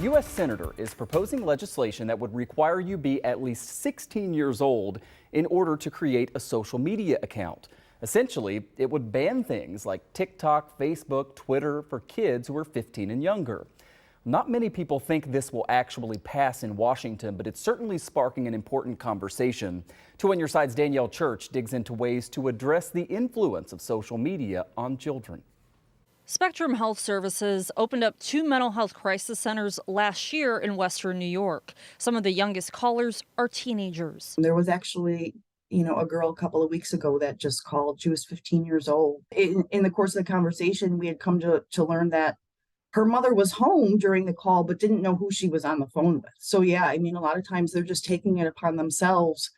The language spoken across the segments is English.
U.S. senator is proposing legislation that would require you be at least 16 years old in order to create a social media account. Essentially, it would ban things like TikTok, Facebook, Twitter for kids who are 15 and younger. Not many people think this will actually pass in Washington, but it's certainly sparking an important conversation. 2 on Your Side's Danielle Church digs into ways to address the influence of social media on children. Spectrum Health Services opened up 2 mental health crisis centers last year in Western New York. Some of the youngest callers are teenagers. There was actually, a girl a couple of weeks ago that just called. She was 15 years old. In the course of the conversation, we had come to learn that her mother was home during the call, but didn't know who she was on the phone with. So yeah, a lot of times they're just taking it upon themselves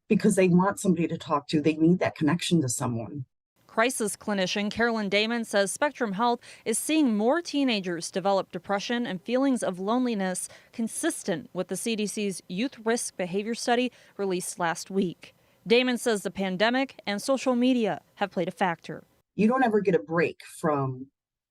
because they want somebody to talk to. They need that connection to someone. Crisis clinician Carolyn Damon says Spectrum Health is seeing more teenagers develop depression and feelings of loneliness consistent with the CDC's Youth Risk Behavior Study released last week. Damon says the pandemic and social media have played a factor. You don't ever get a break from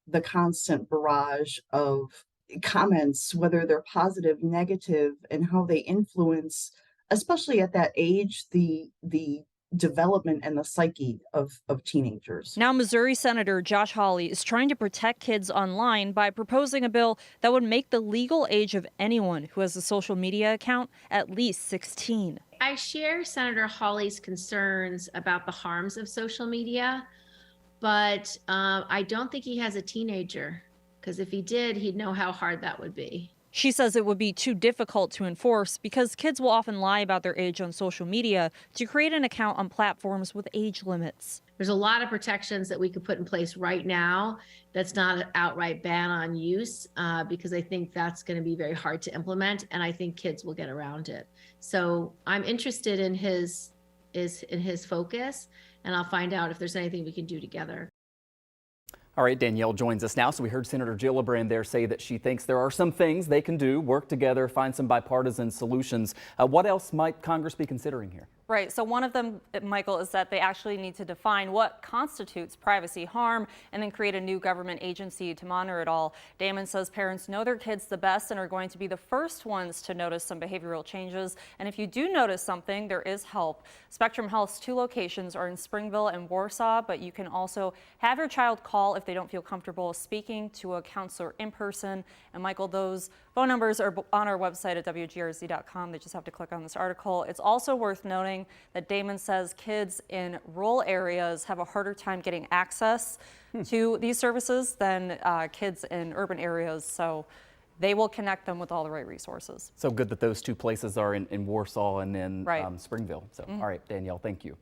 the constant barrage of comments, whether they're positive, negative, and how they influence, especially at that age, the development and the psyche of teenagers. Now, Missouri Senator Josh Hawley is trying to protect kids online by proposing a bill that would make the legal age of anyone who has a social media account at least 16. I share Senator Hawley's concerns about the harms of social media, but I don't think he has a teenager, because if he did, he'd know how hard that would be. She says it would be too difficult to enforce because kids will often lie about their age on social media to create an account on platforms with age limits. There's a lot of protections that we could put in place right now that's not an outright ban on use, because I think that's going to be very hard to implement, and I think kids will get around it. So I'm interested in his focus, and I'll find out if there's anything we can do together. All right, Danielle joins us now. So we heard Senator Gillibrand there say that she thinks there are some things they can do, work together, find some bipartisan solutions. What else might Congress be considering here? Right. So one of them, Michael, is that they actually need to define what constitutes privacy harm and then create a new government agency to monitor it all. Damon says parents know their kids the best and are going to be the first ones to notice some behavioral changes. And if you do notice something, there is help. Spectrum Health's 2 locations are in Springville and Warsaw, but you can also have your child call if they don't feel comfortable speaking to a counselor in person. And Michael, those phone numbers are on our website at WGRZ.com. They just have to click on this article. It's also worth noting that Damon says kids in rural areas have a harder time getting access to these services than kids in urban areas. So they will connect them with all the right resources. So good that those 2 places are in Warsaw and in right. Springville. So, all right, Danielle, thank you.